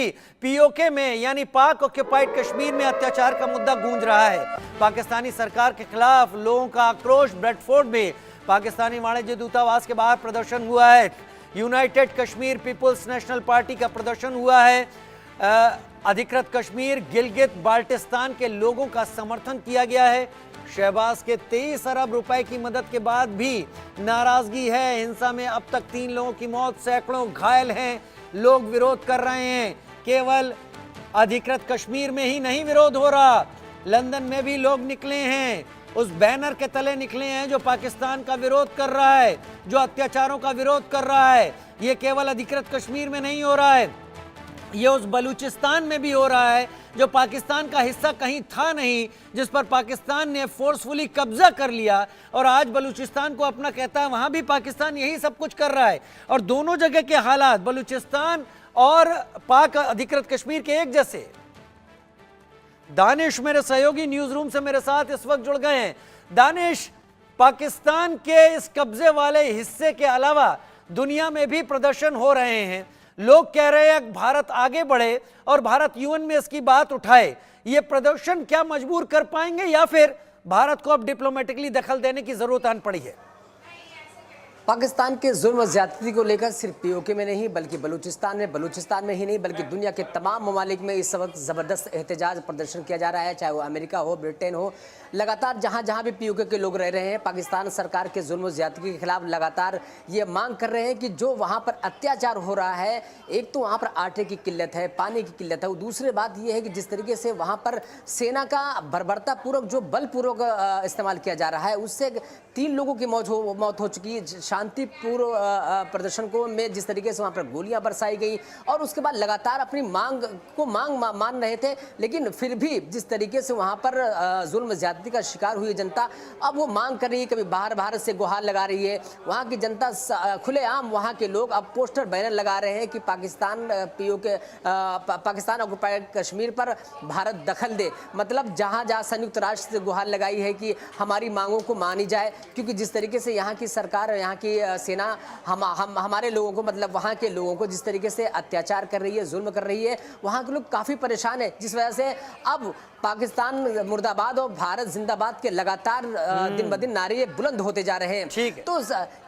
भी पीओके में यानी पाक ऑक्युपाइड कश्मीर में अत्याचार का मुद्दा गूंज रहा है। पाकिस्तानी सरकार के खिलाफ लोगों का आक्रोश। ब्रेडफोर्ड में पाकिस्तानी वाणिज्य दूतावास के बाहर प्रदर्शन हुआ है। United Kashmir people's national party का प्रदर्शन हुआ है। अधिकृत कश्मीर गिलगित बाल्टिस्तान के लोगों का समर्थन किया गया है। शहबाज के 23 अरब रुपए की मदद के बाद भी नाराजगी है। हिंसा में अब तक 3 लोगों की मौत, सैकड़ों घायल हैं। लोग विरोध कर रहे हैं। केवल अधिकृत कश्मीर में ही नहीं विरोध हो रहा, लंदन में भी लोग निकले हैं। उस बैनर के तले निकले हैं जो पाकिस्तान का विरोध कर रहा है, जो अत्याचारों का विरोध कर रहा है। यह केवल अधिकृत कश्मीर में नहीं हो रहा है, यह उस बलूचिस्तान में भी हो रहा है जो पाकिस्तान का हिस्सा कहीं था नहीं, जिस पर पाकिस्तान ने फोर्सफुली कब्जा कर लिया और आज बलूचिस्तान को अपना कहता है। वहां भी पाकिस्तान यही सब कुछ कर रहा है और दोनों जगह के हालात बलूचिस्तान और पाक अधिकृत कश्मीर के एक जैसे। दानिश मेरे सहयोगी न्यूज रूम से मेरे साथ इस वक्त जुड़ गए हैं। दानिश, पाकिस्तान के इस कब्जे वाले हिस्से के अलावा दुनिया में भी प्रदर्शन हो रहे हैं। लोग कह रहे हैं भारत आगे बढ़े और भारत यूएन में इसकी बात उठाए। ये प्रदर्शन क्या मजबूर कर पाएंगे या फिर भारत को अब डिप्लोमेटिकली दखल देने की जरूरत आन पड़ी है? पाकिस्तान के जुल्म और ज्यादती को लेकर सिर्फ पीओके में नहीं बल्कि बलूचिस्तान में ही नहीं बल्कि दुनिया के तमाम ममालिक में इस वक्त ज़बरदस्त एहतजाज प्रदर्शन किया जा रहा है, चाहे वो अमेरिका हो, ब्रिटेन हो। लगातार जहां जहां भी पीओके के लोग रह रहे हैं, पाकिस्तान सरकार के जुल्म और ज्यादती के खिलाफ लगातार ये मांग कर रहे हैं कि जो वहाँ पर अत्याचार हो रहा है, एक तो वहाँ पर आटे की किल्लत है, पानी की किल्लत है, दूसरी बात यह है कि जिस तरीके से वहाँ पर सेना का बर्बरतापूर्वक जो बलपूर्वक इस्तेमाल किया जा रहा है, उससे 3 लोगों की मौत हो चुकी है। शांतिपूर्व प्रदर्शन को में जिस तरीके से वहाँ पर गोलियां बरसाई गई और उसके बाद लगातार अपनी मांग मान रहे थे, लेकिन फिर भी जिस तरीके से वहाँ पर जुल्म ज्यादती का शिकार हुई जनता, अब वो मांग कर रही है, कभी बाहर भारत से गुहार लगा रही है। वहाँ की जनता खुलेआम, वहाँ के लोग अब पोस्टर बैनर लगा रहे हैं कि पाकिस्तान ऑक्युपाइड कश्मीर पर भारत दखल दे। मतलब जहाँ जहाँ संयुक्त राष्ट्र से गुहार लगाई है कि हमारी मांगों को मानी जाए, क्योंकि जिस तरीके से यहाँ की सरकार, यहाँ की सेना हमारे लोगों को, मतलब वहाँ के लोगों को जिस तरीके से अत्याचार कर रही है, जुल्म कर रही है, वहाँ के लोग काफ़ी परेशान है, जिस वजह से अब पाकिस्तान मुर्दाबाद और भारत जिंदाबाद के लगातार दिन ब दिन नारे बुलंद होते जा रहे हैं। तो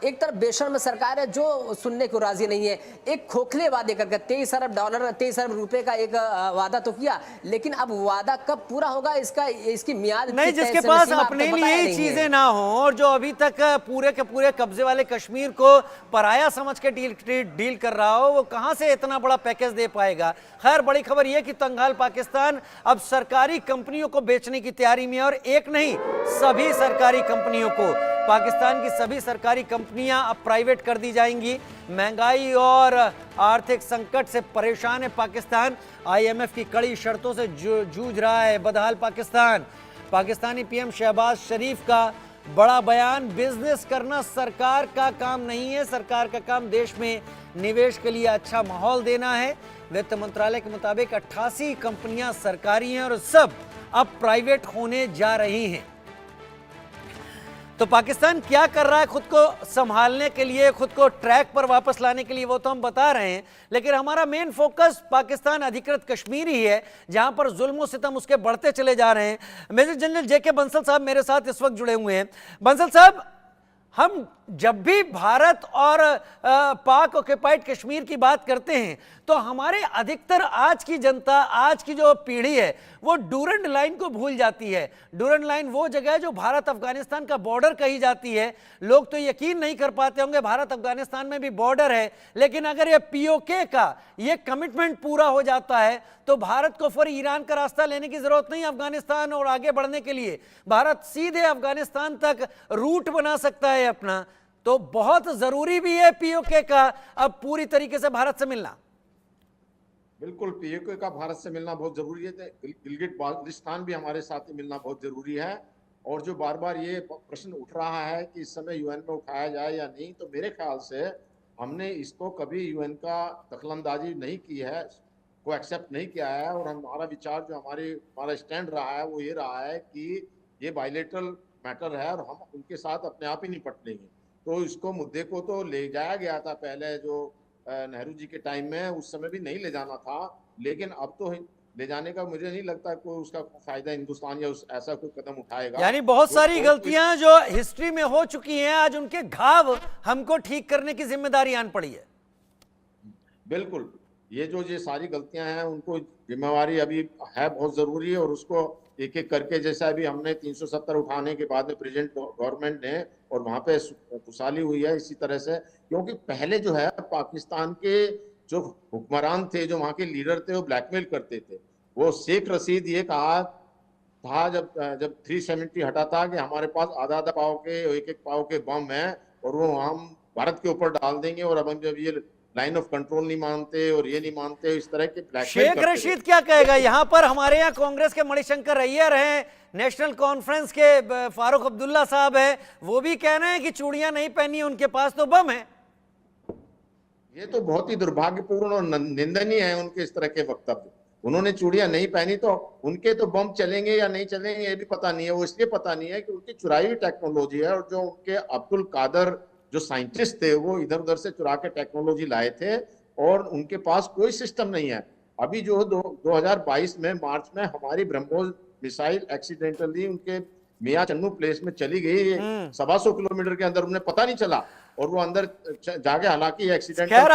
एक तरफ बेशर्म सरकार है जो सुनने को राजी नहीं है। एक खोखले वादे करके $23 अरब रुपए का एक वादा तो किया, लेकिन अब वादा कब पूरा होगा इसकी मियाद नहीं, जिसके पास अपने लिए ही चीजें ना हो और जो अभी तक पूरे के पूरे कब्जे वाले कश्मीर को पराया समझ के डील कर रहा हो, वो कहां से इतना बड़ा पैकेज दे पाएगा। खैर, बड़ी खबर यह कि तंगाल पाकिस्तान अब सरकारी कंपनियों को बेचने की तैयारी में, और एक नहीं सभी सरकारी कंपनियों को। पाकिस्तान की सभी सरकारी कंपनियां अब प्राइवेट कर दी जाएंगी। महंगाई और आर्थिक संकट से परेशान है पाकिस्तान। आईएमएफ की कड़ी शर्तों से जूझ रहा है बदहाल पाकिस्तान। पाकिस्तानी पीएम शहबाज शरीफ का बड़ा बयान, बिजनेस करना सरकार का काम नहीं है, सरकार का काम देश में निवेश के लिए अच्छा माहौल देना है। वित्त मंत्रालय के मुताबिक 88 कंपनियां सरकारी हैं और सब अब प्राइवेट होने जा रही हैं। तो पाकिस्तान क्या कर रहा है खुद को संभालने के लिए, खुद को ट्रैक पर वापस लाने के लिए, वो तो हम बता रहे हैं, लेकिन हमारा मेन फोकस पाकिस्तान अधिकृत कश्मीर ही है, जहां पर जुल्म सितम उसके बढ़ते चले जा रहे हैं। मेजर जनरल जेके बंसल साहब मेरे साथ इस वक्त जुड़े हुए हैं। बंसल साहब, हम जब भी भारत और पाक ऑक्युपाइड कश्मीर की बात करते हैं तो हमारे अधिकतर आज की जनता, आज की जो पीढ़ी है, वो डूरंड लाइन को भूल जाती है। डूरंड लाइन वो जगह है जो भारत अफगानिस्तान का बॉर्डर कही जाती है। लोग तो यकीन नहीं कर पाते होंगे भारत अफगानिस्तान में भी बॉर्डर है, लेकिन अगर ये पीओके का ये कमिटमेंट पूरा हो जाता है तो भारत को फिर ईरान का रास्ता लेने की जरूरत नहीं। अफगानिस्तान और आगे बढ़ने के लिए भारत सीधे अफगानिस्तान तक रूट बना सकता है अपना। तो बहुत जरूरी भी है पीओके का अब पूरी तरीके से भारत से मिलना। बिल्कुल, पीओके का भारत से मिलना बहुत जरूरी है। गिलगित बाल्टिस्तान भी हमारे साथ मिलना बहुत जरूरी है। और जो बार बार ये प्रश्न उठ रहा है कि इस समय यूएन में उठाया जाए या नहीं, तो मेरे ख्याल से हमने इसको कभी यूएन का दखलंदाजी नहीं की है, को एक्सेप्ट नहीं किया है। और हमारा विचार जो हमारा स्टैंड रहा है वो ये रहा है कि ये बायलैटरल मैटर है और हम उनके साथ अपने आप ही निपट लेंगे। तो इसको मुद्दे को तो ले जाया गया था पहले, जो नेहरू जी के टाइम में, उस समय भी नहीं ले जाना था, लेकिन अब तो ले जाने का मुझे नहीं लगता कोई उसका फायदा हिंदुस्तान या ऐसा कोई कदम उठाएगा। यानी बहुत सारी जो गलतियां जो हिस्ट्री में हो चुकी हैं, आज उनके घाव हमको ठीक करने की जिम्मेदारी आन पड़ी है। बिल्कुल, ये सारी गलतियां हैं, उनको जिम्मेवारी अभी है बहुत जरूरी है, और उसको एक एक करके, जैसा अभी हमने 370 उठाने के बाद में प्रेजेंट गवर्नमेंट ने, और वहां पे खुशहाली हुई है इसी तरह से, क्योंकि पहले जो है पाकिस्तान के जो हुक्मरान थे, जो वहां के लीडर थे, वो ब्लैकमेल करते थे। वो शेख रशीद ये कहा था जब 370 हटा था कि हमारे पास आधा आधा पाव के, एक एक पाव के बम है, और वो हम भारत के ऊपर डाल देंगे, और अब हम जब ये लाइन ऑफ कंट्रोल नहीं मानते और ये नहीं मानते, इस तरह के ब्लैकमेल शेख रशीद क्या कहेगा? यहां पर हमारे यहाँ कांग्रेस के मणिशंकर अय्यर हैं, नेशनल कॉन्फ्रेंस के फारूक अब्दुल्ला साहब हैं, वो भी कह रहे हैं कि चूड़ियां नहीं पहनी, उनके पास तो बम है। ये तो बहुत ही दुर्भाग्यपूर्ण और निंदनीय है उनके इस तरह के वक्तव्य। उन्होंने चूड़ियां नहीं पहनी तो उनके तो बम चलेंगे या नहीं चलेंगे ये भी पता नहीं है। वो इसलिए पता नहीं है कि उनकी चुराई हुई टेक्नोलॉजी है, और जो उनके अब्दुल कादर जो साइंटिस्ट थे, वो इधर उधर से चुरा के टेक्नोलॉजी लाए थे, और उनके पास कोई सिस्टम नहीं है। अभी जो 2022 में मार्च में हमारी ब्रह्मोस मिसाइल एक्सीडेंटली उनके मियां चन्नू प्लेस में चली गई, 125 किलोमीटर के अंदर, उन्हें पता नहीं चला, और वो अंदर जाके हालांकि एक्सीडेंट। खैर,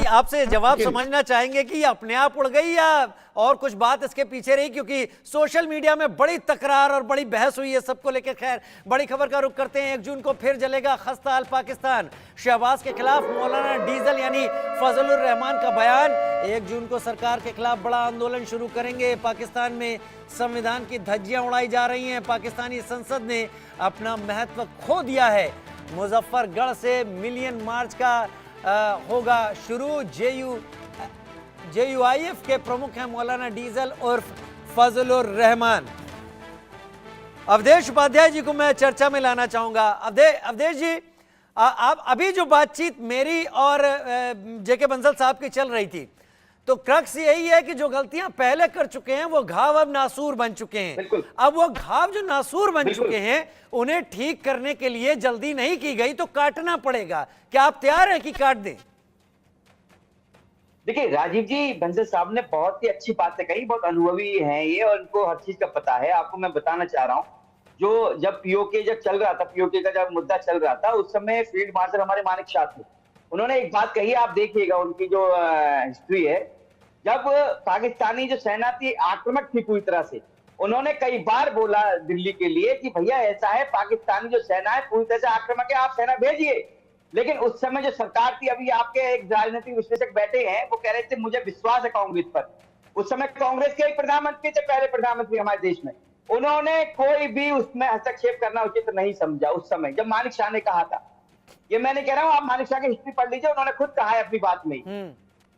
आपसे जवाब समझना चाहेंगे कि ये अपने आप उड़ गई या और कुछ बात इसके पीछे रही, क्योंकि सोशल मीडिया में बड़ी तकरार और बड़ी बहस हुई है सबको लेकर। खैर, बड़ी खबर का रुख करते हैं। 1 जून को फिर जलेगा खस्ताहाल पाकिस्तान, शहबाज के खिलाफ मौलाना डीजल यानी फजलुर रहमान का बयान। 1 जून को सरकार के खिलाफ बड़ा आंदोलन शुरू करेंगे। पाकिस्तान में संविधान की धज्जियां उड़ाई जा रही हैं। पाकिस्तानी संसद ने अपना महत्व खो दिया है। मुजफ्फरगढ़ से मिलियन मार्च का होगा शुरू। JUIF के प्रमुख हैं मौलाना डीजल उर्फ फजलुर रहमान। अवधेश उपाध्याय जी को मैं चर्चा में लाना चाहूंगा। अवधेश जी, आप अभी जो बातचीत मेरी और जेके बंसल साहब की चल रही थी, तो क्रक्स यही है कि जो गलतियां पहले कर चुके हैं वो घाव अब नासूर बन चुके हैं। अब वो घाव जो नासूर बन चुके हैं उन्हें ठीक करने के लिए जल्दी नहीं की गई, तो काटना पड़ेगा। क्या आप तैयार हैं कि काट दें? देखिए राजीव जी, बंसल साहब ने बहुत ही अच्छी बातें कही, बहुत अनुभवी हैं ये, और उनको हर चीज का पता है। आपको मैं बताना चाह रहा हूँ, जो जब पीओके जब चल रहा था, पीओके का जब मुद्दा चल रहा था, उस समय फील्ड मार्शल हमारे मानिक शाह थे। उन्होंने एक बात कही, आप देखिएगा उनकी जो हिस्ट्री है। जब पाकिस्तानी जो सेना थी आक्रामक थी पूरी तरह से, उन्होंने कई बार बोला दिल्ली के लिए कि भैया ऐसा है, पाकिस्तानी जो सेना है पूरी तरह से आक्रामक है, आप सेना भेजिए। लेकिन उस समय जो सरकार थी, अभी आपके एक राजनीतिक विश्लेषक बैठे हैं, वो कह रहे थे मुझे विश्वास है कांग्रेस पर। उस समय कांग्रेस के एक प्रधानमंत्री थे, पहले प्रधानमंत्री हमारे देश में, उन्होंने कोई भी उसमें हस्तक्षेप करना उचित नहीं समझा उस समय, जब मानिक शाह ने कहा था। ये मैं नहीं कह रहा हूं, आप मानिक शाह की हिस्ट्री पढ़ लीजिए, उन्होंने खुद कहा है अपनी बात में।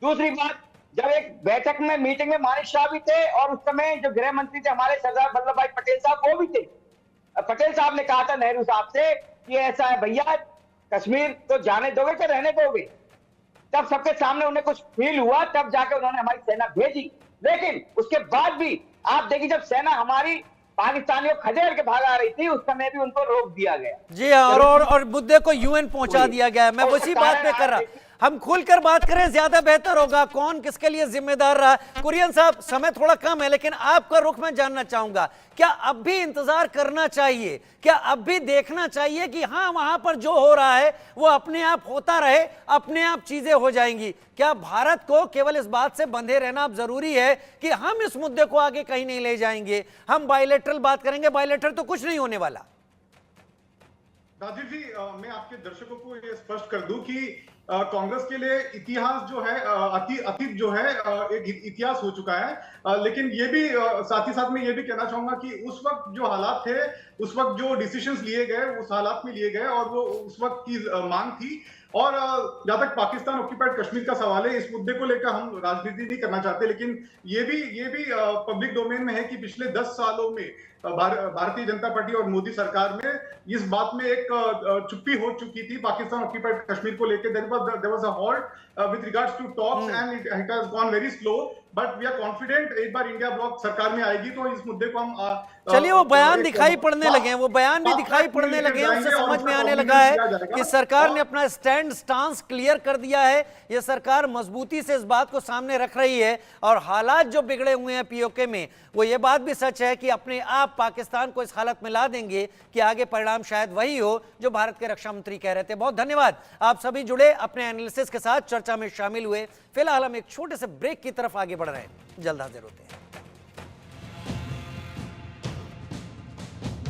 दूसरी बात, जब एक बैठक में मीटिंग में मानिक शाह भी थे, और उस समय जो गृह मंत्री थे हमारे सरदार वल्लभ भाई पटेल साहब, वो भी थे। पटेल साहब ने कहा था नेहरू साहब से कि ऐसा है भैया, कश्मीर तो जाने दोगे कि रहने दोगे? तब सबके सामने उन्हें कुछ फील हुआ, तब जाके उन्होंने हमारी सेना भेजी। लेकिन उसके बाद भी आप देखिए, जब सेना हमारी पाकिस्तानियों खदेड़ के भागा रही थी, उस समय भी उनको रोक दिया गया। जी हाँ, और मुद्दे को UN पहुंचा दिया गया। मैं उसी बात पे कर रहा, हम खुलकर बात करें ज्यादा बेहतर होगा, कौन किसके लिए जिम्मेदार रहा। कुरियन साहब, समय थोड़ा कम है, लेकिन आपका रुख मैं जानना चाहूंगा, क्या अब भी इंतजार करना चाहिए? क्या अब भी देखना चाहिए कि हाँ, वहां पर जो हो रहा है वो अपने आप होता रहे, अपने आप चीजें हो जाएंगी? क्या भारत को केवल इस बात से बंधे रहना अब जरूरी है कि हम इस मुद्दे को आगे कहीं नहीं ले जाएंगे, हम बायलैटरल बात करेंगे? बायलैटरल तो कुछ नहीं होने वाला। राजीव जी, मैं आपके दर्शकों को ये स्पष्ट कर दूं कि कांग्रेस के लिए इतिहास जो है, अतीत जो है, एक इतिहास हो चुका है। लेकिन ये भी साथ ही साथ में ये भी कहना चाहूंगा कि उस वक्त जो हालात थे, उस वक्त जो डिसीजंस लिए गए, उस हालात में लिए गए, और वो उस वक्त की मांग थी। और जहां तक पाकिस्तान ऑक्यूपाइड कश्मीर का सवाल है, इस मुद्दे को लेकर हम राजनीति नहीं करना चाहते, लेकिन ये भी पब्लिक डोमेन में है कि पिछले 10 सालों में भारतीय जनता पार्टी और मोदी सरकार में इस बात में एक चुप्पी हो चुकी थी पाकिस्तान ऑक्यूपाइड कश्मीर को लेकर। There was a halt with regards to talks, and it has gone very slow. But we are confident एक बार इंडिया ब्लॉक सरकार में आएगी तो इस मुद्दे को हम चलिए वो बयान दिखाई पड़ने लगे हैं, वो बयान भी दिखाई पड़ने लगे हैं, उससे समझ में आने लगा है कि सरकार ने अपना स्टांस क्लियर कर दिया है। ये सरकार मजबूती से इस बात को सामने रख रही है और हालात जो बिगड़े हुए हैं पीओके में, वो ये बात भी सच है कि अपने आप पाकिस्तान को इस हालत में ला देंगे कि आगे परिणाम शायद वही हो जो भारत के रक्षा मंत्री कह रहे थे। बहुत धन्यवाद, आप सभी जुड़े, अपने एनालिसिस के साथ चर्चा में शामिल हुए। फिलहाल हम एक छोटे से ब्रेक की तरफ आगे बढ़ रहे हैं, जल्द हाजिर होते हैं।